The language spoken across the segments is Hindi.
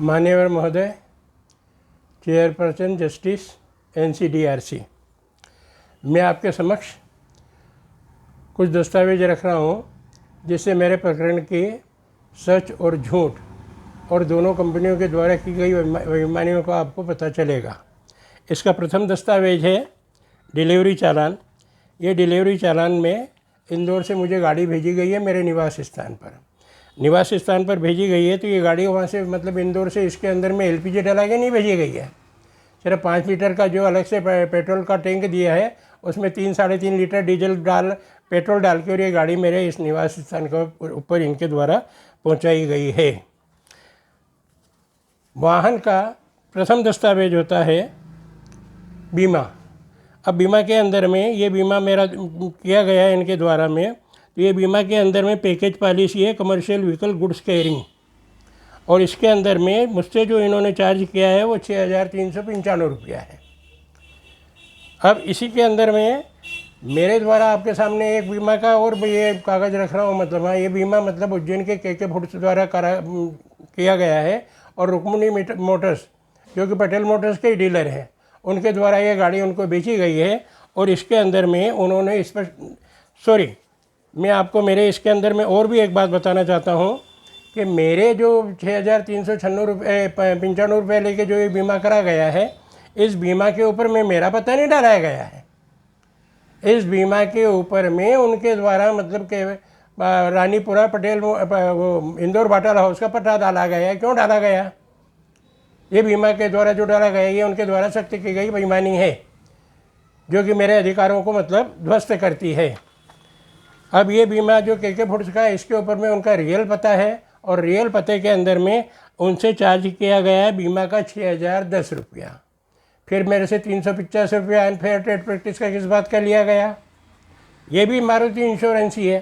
मान्यवर महोदय, चेयरपर्सन जस्टिस NCDRC, मैं आपके समक्ष कुछ दस्तावेज रख रहा हूँ जिससे मेरे प्रकरण के सच और झूठ और दोनों कंपनियों के द्वारा की गई बेईमानियों का आपको पता चलेगा। इसका प्रथम दस्तावेज है डिलीवरी चालान। ये डिलीवरी चालान में इंदौर से मुझे गाड़ी भेजी गई है मेरे निवास स्थान पर भेजी गई है। तो ये गाड़ी वहाँ से मतलब इंदौर से इसके अंदर में LPG डला के नहीं भेजी गई है। सिर्फ 5 लीटर का जो अलग से पेट्रोल का टैंक दिया है उसमें 3-3.5 लीटर डीजल पेट्रोल डाल के और ये गाड़ी मेरे इस निवास स्थान के ऊपर इनके द्वारा पहुंचाई गई है। वाहन का प्रथम दस्तावेज होता है बीमा। अब बीमा के अंदर में ये बीमा मेरा किया गया है इनके द्वारा में, तो ये बीमा के अंदर में पैकेज पॉलिसी है कमर्शियल व्हीकल गुड्स कैरिंग, और इसके अंदर में मुझसे जो इन्होंने चार्ज किया है वो 6,395 रुपया है। अब इसी के अंदर में मेरे द्वारा आपके सामने एक बीमा का और ये कागज़ रख रहा हूँ। मतलब हाँ, ये बीमा मतलब उज्जैन के KK फूड्स द्वारा किया गया है और रुक्मिणी मोटर्स जो कि पटेल मोटर्स के डीलर हैं उनके द्वारा ये गाड़ी उनको बेची गई है। और इसके अंदर में उन्होंने मैं आपको मेरे इसके अंदर में और भी एक बात बताना चाहता हूँ कि मेरे जो 6,395 रुपये लेके जो ये बीमा करा गया है, इस बीमा के ऊपर में मेरा पता नहीं डाला गया है। इस बीमा के ऊपर में उनके द्वारा मतलब कि रानीपुरा पटेल वो इंदौर बाटल हाउस का पता डाला गया है। क्यों डाला गया? ये बीमा के द्वारा जो डाला गया ये उनके द्वारा सख्त की गई बेईमानी है जो कि मेरे अधिकारों को मतलब ध्वस्त करती है। अब ये बीमा जो KK फूड्स का है इसके ऊपर में उनका रियल पता है और रियल पते के अंदर में उनसे चार्ज किया गया है बीमा का 6,010 रुपया। फिर मेरे से 385 रुपया अनफेयर ट्रेड प्रैक्टिस का किस बात का लिया गया? ये भी मारुति इंश्योरेंस ही है।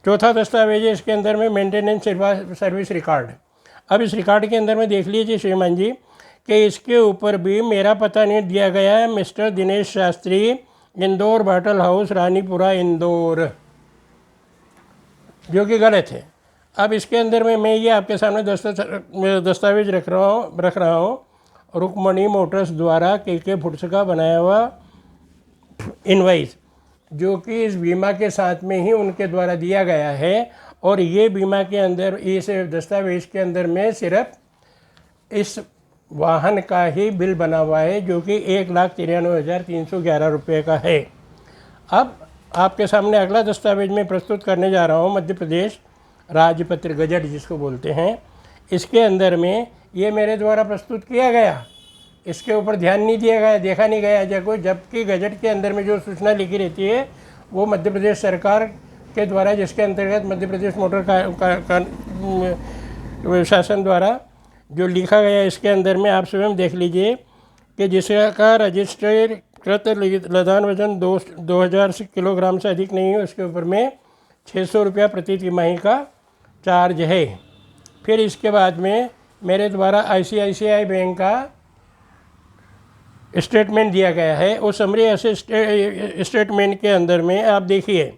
चौथा दस्तावेज है इसके अंदर में मेंटेनेंस सर्विस रिकॉर्ड। अब इस रिकॉर्ड के अंदर में देख लीजिए श्रीमान जी कि इसके ऊपर भी मेरा पता नहीं दिया गया है। Mister Dinesh Shastri, Indore bottle house, Ranipura, Indore, जो कि गलत है। अब इसके अंदर में मैं ये आपके सामने दस्तावेज रख रहा हूँ रुक्मिणी मोटर्स द्वारा KK फूड्स का बनाया हुआ इनवाइस जो कि इस बीमा के साथ में ही उनके द्वारा दिया गया है। और ये बीमा के अंदर इस दस्तावेज के अंदर में सिर्फ इस वाहन का ही बिल बना हुआ है जो कि 1,93,311 रुपये का है। अब आपके सामने अगला दस्तावेज मैं प्रस्तुत करने जा रहा हूँ मध्य प्रदेश राजपत्र गजट जिसको बोलते हैं। इसके अंदर में ये मेरे द्वारा प्रस्तुत किया गया, इसके ऊपर ध्यान नहीं दिया गया, देखा नहीं गया जबकि गजट के अंदर में जो सूचना लिखी रहती है वो मध्य प्रदेश सरकार के द्वारा, जिसके अंतर्गत मध्य प्रदेश मोटर शासन द्वारा जो लिखा गया इसके अंदर में आप स्वयं देख लीजिए कि जिसका रजिस्टर्ड कृत लदान वजन 2000 किलोग्राम से अधिक नहीं है उसके ऊपर में 600 रुपया प्रति तिमाही का चार्ज है। फिर इसके बाद में मेरे द्वारा ICICI बैंक का स्टेटमेंट दिया गया है। उस समरी ऐसे स्टेटमेंट के अंदर में आप देखिए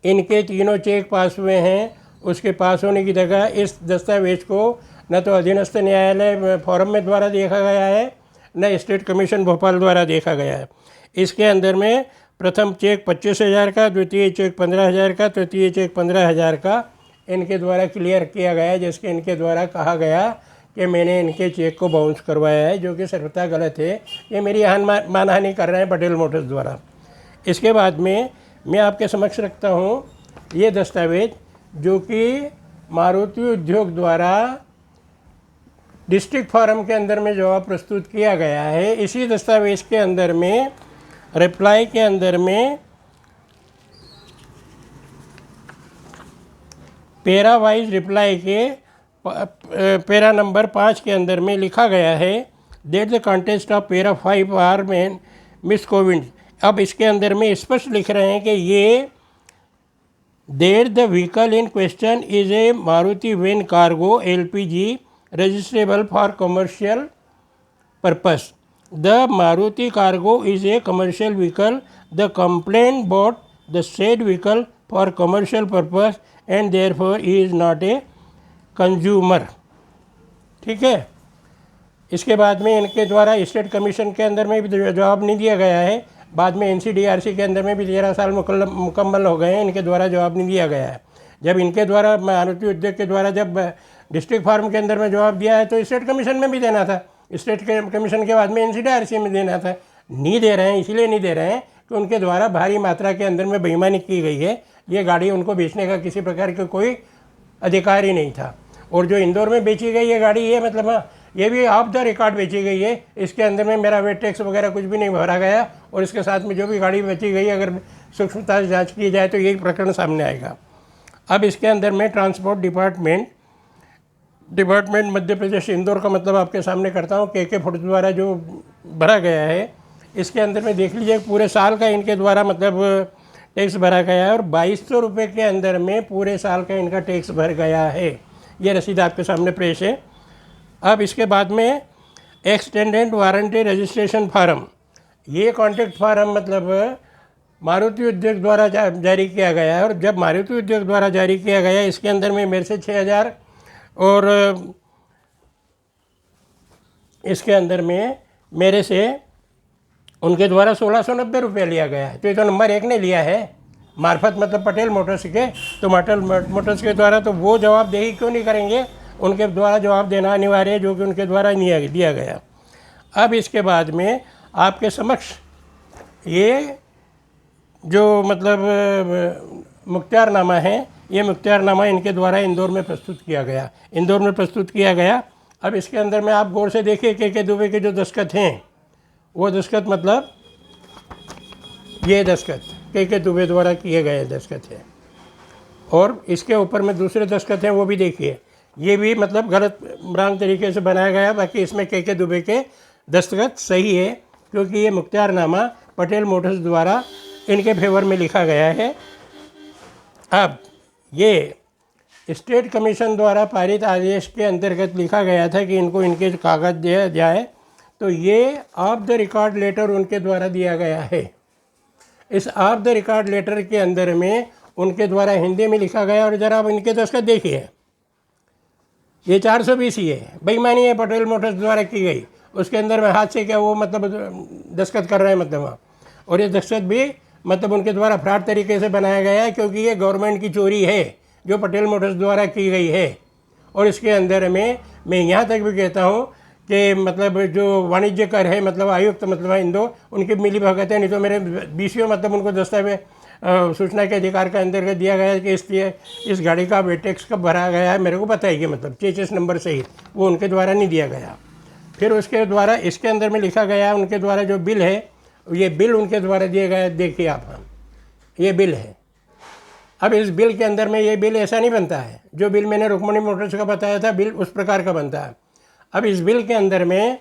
इनके तीनों चेक पास हुए हैं। उसके पास होने की जगह इस दस्तावेज को न तो अधीनस्थ न्यायालय फोरम में द्वारा देखा गया है न स्टेट कमीशन भोपाल द्वारा देखा गया है। इसके अंदर में प्रथम चेक 25,000 का, द्वितीय चेक 15,000 का, तृतीय चेक 15,000 का इनके द्वारा क्लियर किया गया है, जिसके इनके द्वारा कहा गया कि मैंने इनके चेक को बाउंस करवाया है, जो कि सर्वथा गलत है। ये मेरी मानहानि कर रहे हैं पटेल मोटर्स द्वारा। इसके बाद में मैं आपके समक्ष रखता हूँ ये दस्तावेज जो कि मारुति उद्योग द्वारा डिस्ट्रिक्ट फोरम के अंदर में जवाब प्रस्तुत किया गया है। इसी दस्तावेज के अंदर में रिप्लाई के अंदर में पैरा वाइज रिप्लाई के पैरा नंबर 5 के अंदर में लिखा गया है that the contest of para 5 are में मिस कोविंड। अब इसके अंदर में स्पष्ट लिख रहे हैं कि ये that the vehicle in question is a Maruti van cargo LPG registrable for commercial purpose. The Maruti cargo is a commercial vehicle. The complainant bought the said vehicle for commercial purpose and therefore he is not a consumer. ठीक है। इसके बाद में इनके द्वारा स्टेट कमीशन के अंदर में भी जवाब नहीं दिया गया है। बाद में NCDRC के अंदर में भी 13 साल मुकम्मल हो गए हैं, इनके द्वारा जवाब नहीं दिया गया है। जब इनके द्वारा मारुति उद्योग के द्वारा जब डिस्ट्रिक्ट फार्म के अंदर में जवाब दिया है तो स्टेट कमीशन में भी देना था, स्टेट कमीशन के बाद में NCDRC में देना था। नहीं दे रहे हैं, इसीलिए नहीं दे रहे हैं कि उनके द्वारा भारी मात्रा के अंदर में बेईमानी की गई है। ये गाड़ी उनको बेचने का किसी प्रकार का कोई अधिकार ही नहीं था। और जो इंदौर में बेची गई है गाड़ी, ये मतलब हाँ, ये भी ऑफ द रिकॉर्ड बेची गई है। इसके अंदर में मेरा वेट टैक्स वगैरह कुछ भी नहीं भरा गया। और इसके साथ में जो भी गाड़ी बेची गई, अगर सूक्ष्मता से जाँच की जाए तो यही प्रकरण सामने आएगा। अब इसके अंदर में ट्रांसपोर्ट डिपार्टमेंट मध्य प्रदेश इंदौर का मतलब आपके सामने करता हूँ। के फुट द्वारा जो भरा गया है, इसके अंदर में देख लीजिए पूरे साल का इनके द्वारा मतलब टैक्स भरा गया है और 2200 रुपये के अंदर में पूरे साल का इनका टैक्स भर गया है। ये रसीद आपके सामने पेश है। अब इसके बाद में एक्सटेंडेड वारंटी रजिस्ट्रेशन फार्म, ये कॉन्ट्रैक्ट फार्म मतलब मारुति उद्योग द्वारा जारी किया गया है। और जब मारुति उद्योग द्वारा जारी किया गया, इसके अंदर में मेरे से 6000 और इसके अंदर में मेरे से उनके द्वारा 1690 रुपये लिया गया है। तो ये तो नंबर 1 ने लिया है मार्फत मतलब पटेल मोटर्स के। तो पटेल मोटर्स के द्वारा तो वो जवाबदेही क्यों नहीं करेंगे, उनके द्वारा जवाब देना अनिवार्य है, जो कि उनके द्वारा नहीं दिया गया। अब इसके बाद में आपके समक्ष ये जो मतलब मुख्तियारनामा है, ये मुख्तियारनामा इनके द्वारा इंदौर में प्रस्तुत किया गया। अब इसके अंदर में आप गौर से देखिए के दुबे के जो दस्तखत हैं, वो दस्तखत मतलब ये दस्तखत के दुबे द्वारा किए गए दस्तखत है। और इसके ऊपर में दूसरे दस्तखत हैं, वो भी देखिए, ये भी मतलब गलत रंग तरीके से बनाया गया। बाकी इसमें के दुबे के दस्तखत सही है, क्योंकि ये मुख्तियारनामा पटेल मोटर्स द्वारा इनके फेवर में लिखा गया है। अब ये स्टेट कमीशन द्वारा पारित आदेश के अंतर्गत लिखा गया था कि इनको इनके कागज़ दिया जाए, तो ये ऑफ द रिकॉर्ड लेटर उनके द्वारा दिया गया है। इस ऑफ द रिकॉर्ड लेटर के अंदर में उनके द्वारा हिंदी में लिखा गया। और ज़रा आप इनके दस्तखत देखिए, ये 420 ही है, बेईमानी है पटेल मोटर्स द्वारा की गई। उसके अंदर में हाथ से क्या वो मतलब दस्तखत कर रहे हैं मतलब वहाँ। और ये दस्तखत भी मतलब उनके द्वारा फ्रॉड तरीके से बनाया गया है, क्योंकि ये गवर्नमेंट की चोरी है जो पटेल मोटर्स द्वारा की गई है। और इसके अंदर में मैं यहाँ तक भी कहता हूँ कि मतलब जो वाणिज्य कर है मतलब आयुक्त मतलब इंदौर, उनकी मिली भगत है। नहीं तो मेरे BCO मतलब उनको दस्तावेज सूचना के अधिकार के अंतर्गत दिया गया है कि इस गाड़ी का वेट टैक्स कब भरा गया है, मेरे को पता है कि मतलब चेचिस नंबर सहित, वो उनके द्वारा नहीं दिया गया। फिर उसके द्वारा इसके अंदर में लिखा गया है उनके द्वारा जो बिल है, ये बिल उनके द्वारा दिए गए, देखिए आप, ये बिल है। अब इस बिल के अंदर में ये बिल ऐसा नहीं बनता है, जो बिल मैंने रुक्मणी मोटर्स का बताया था बिल उस प्रकार का बनता है। अब इस बिल के अंदर में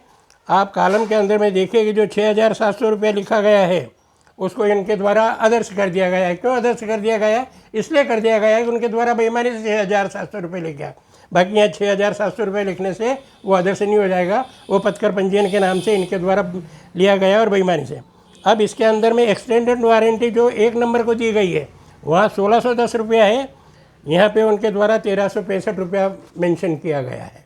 आप कॉलम के अंदर में देखिए कि जो 6700 रुपये लिखा गया है, उसको इनके द्वारा अदर्श कर दिया गया है। क्यों अदर्श कर दिया गया है? इसलिए कर दिया गया है कि उनके द्वारा बेईमानी से 6700 रुपये लिखा। बाकी यहाँ 6700 रुपये लिखने से वो अदर्श नहीं हो जाएगा, वो पथकर पंजीयन के नाम से इनके द्वारा लिया गया और बेईमानी से। अब इसके अंदर में एक्सटेंडेड वारंटी जो 1 नंबर को दी गई है, वहाँ 1610 रुपया है, यहाँ पे उनके द्वारा 1365 रुपया मेंशन किया गया है।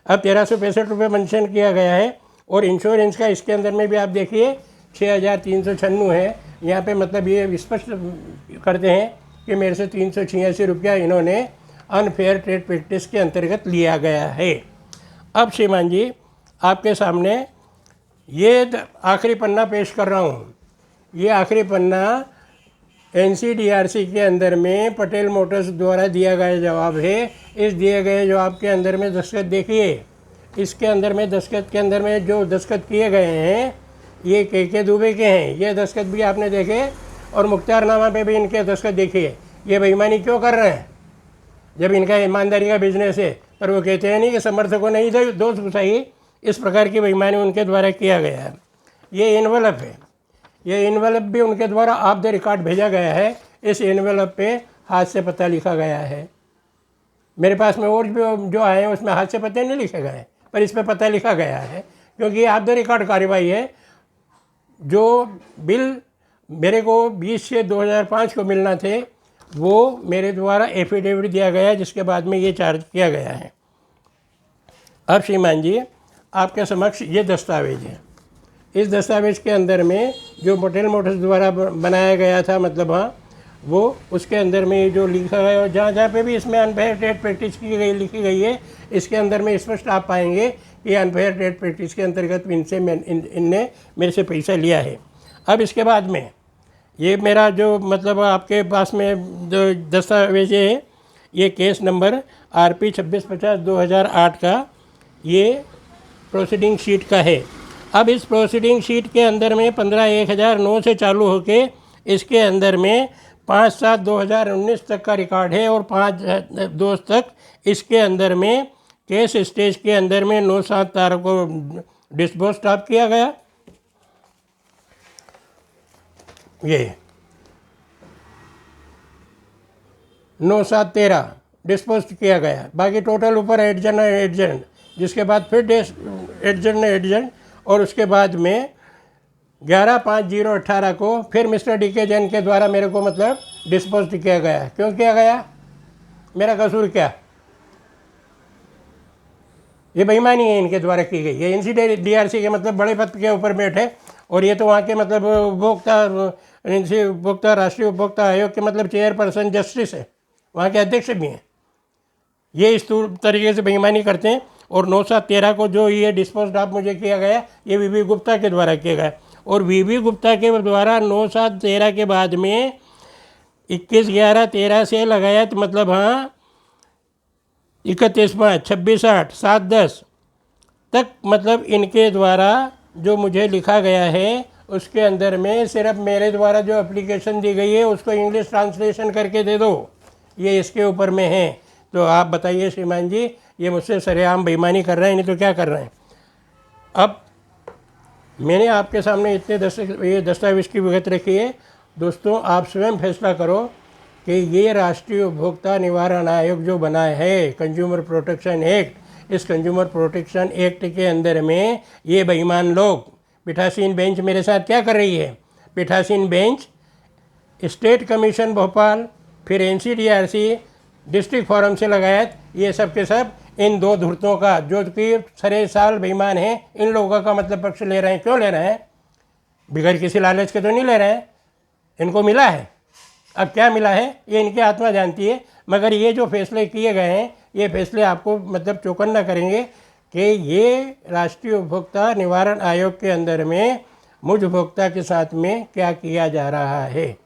अब 1365 रुपये मेंशन किया गया है। और इंश्योरेंस का इसके अंदर में भी आप देखिए 6396 है। यहाँ पे मतलब ये स्पष्ट करते हैं कि मेरे से 386 रुपया इन्होंने अनफेयर ट्रेड प्रैक्टिस के अंतर्गत लिया गया है। अब श्रीमान जी आपके सामने ये आखिरी पन्ना पेश कर रहा हूँ। ये आखिरी पन्ना NCDRC के अंदर में पटेल मोटर्स द्वारा दिया गया जवाब है। इस दिए गए जवाब के अंदर में दस्तखत देखिए, इसके अंदर में दस्तखत के अंदर में जो दस्तखत किए गए हैं ये के दुबे के हैं। ये दस्तखत भी आपने देखे और मुख्तियारनामा पे भी इनके दस्तखत देखिए। ये बेईमानी क्यों कर रहे हैं जब इनका ईमानदारी का बिजनेस है? पर वो कहते हैं नहीं कि समर्थकों ने ही दोस्त बताइए। इस प्रकार की बेईमानी उनके द्वारा किया गया है। ये एनवलप है, ये एनवलप भी उनके द्वारा ऑफ द रिकॉर्ड भेजा गया है। इस एनवलप पे हाथ से पता लिखा गया है। मेरे पास में और जो आए हैं उसमें हाथ से पते नहीं लिखे गए, पर इस पे पता लिखा गया है, क्योंकि ऑफ द रिकॉर्ड कार्रवाई है। जो बिल मेरे को 20 से 2005 को मिलना थे, वो मेरे द्वारा एफिडेविट दिया गया, जिसके बाद में ये चार्ज किया गया है। अब श्रीमान जी आपके समक्ष ये दस्तावेज है। इस दस्तावेज के अंदर में जो पटेल मोटर्स द्वारा बनाया गया था, मतलब हाँ, वो उसके अंदर में जो लिखा है, और जहाँ जहाँ पे भी इसमें अनफेयर ट्रेड प्रैक्टिस की गई लिखी गई है, इसके अंदर में स्पष्ट आप पाएंगे कि अनफेयर ट्रेड प्रैक्टिस के अंतर्गत इनने मेरे से पैसा लिया है। अब इसके बाद में ये मेरा जो मतलब आपके पास में जो दस्तावेज है, ये केस नंबर RP 2650/2008 का ये प्रोसीडिंग शीट का है। अब इस प्रोसीडिंग शीट के अंदर में 15/1009 से चालू होके इसके अंदर में 5/7/2019 तक का रिकॉर्ड है, और 5/2 तक इसके अंदर में केस स्टेज के अंदर में 9/7 तारीख को डिस्पोज स्टॉप किया गया। ये 9/7/13 डिस्पोज किया गया। बाकी टोटल ऊपर एडजर्न, जिसके बाद फिर एडजर्न, और उसके बाद में 11/5/018 को फिर मिस्टर DK जैन के द्वारा मेरे को मतलब डिस्पोज किया गया। क्यों किया गया? मेरा कसूर क्या? ये बेईमानी है इनके द्वारा की गई। ये NCDRC के मतलब बड़े पद के ऊपर बैठे, और ये तो वहाँ के मतलब उपभोक्ता राष्ट्रीय उपभोक्ता आयोग के मतलब चेयरपर्सन जस्टिस है, वहाँ के अध्यक्ष भी हैं। ये इस तरीके से बेईमानी करते हैं। और 9/7/13 को जो ये डिस्पोज ऑफ मुझे किया गया, ये VB गुप्ता के द्वारा किया गया, और VB गुप्ता के द्वारा 9/7/13 के बाद में 21/11/13 से लगायत मतलब हाँ 31/5, 26/8, 7/10 तक मतलब इनके द्वारा जो मुझे लिखा गया है, उसके अंदर में सिर्फ मेरे द्वारा जो एप्लीकेशन दी गई है उसको इंग्लिश ट्रांसलेशन करके दे दो, ये इसके ऊपर में है। तो आप बताइए श्रीमान जी, ये मुझसे सरेआम बेईमानी कर रहे हैं, नहीं तो क्या कर रहे हैं? अब मैंने आपके सामने इतने ये दस्तावेज की विगत रखी है। दोस्तों, आप स्वयं फैसला करो कि ये राष्ट्रीय उपभोक्ता निवारण आयोग जो बना है, कंज्यूमर प्रोटेक्शन एक्ट, इस कंज्यूमर प्रोटेक्शन एक्ट के अंदर में ये बेईमान लोग, पीठासीन बेंच मेरे साथ क्या कर रही है? पीठासीन बेंच, स्टेट कमीशन भोपाल, फिर NCDRC, डिस्ट्रिक्ट फोरम से लगायत ये सब के सब इन दो धुर्तों का, जो कि सरे साल बेईमान हैं, इन लोगों का मतलब पक्ष ले रहे हैं। क्यों ले रहे हैं? बगैर किसी लालच के तो नहीं ले रहे हैं, इनको मिला है। अब क्या मिला है ये इनकी आत्मा जानती है, मगर ये जो फैसले किए गए हैं, ये फैसले आपको मतलब चौकन्ना करेंगे कि ये राष्ट्रीय उपभोक्ता निवारण आयोग के अंदर में मुझ उपभोक्ता के साथ में क्या किया जा रहा है।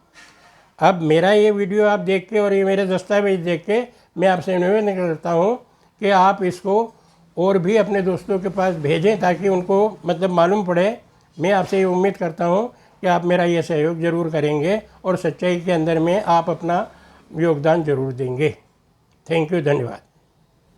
अब मेरा ये वीडियो आप देख के और ये मेरे दस्तावेज देख के मैं आपसे निवेदन करता हूँ कि आप इसको और भी अपने दोस्तों के पास भेजें, ताकि उनको मतलब मालूम पड़े। मैं आपसे ये उम्मीद करता हूँ कि आप मेरा ये सहयोग ज़रूर करेंगे और सच्चाई के अंदर में आप अपना योगदान ज़रूर देंगे। थैंक यू, धन्यवाद।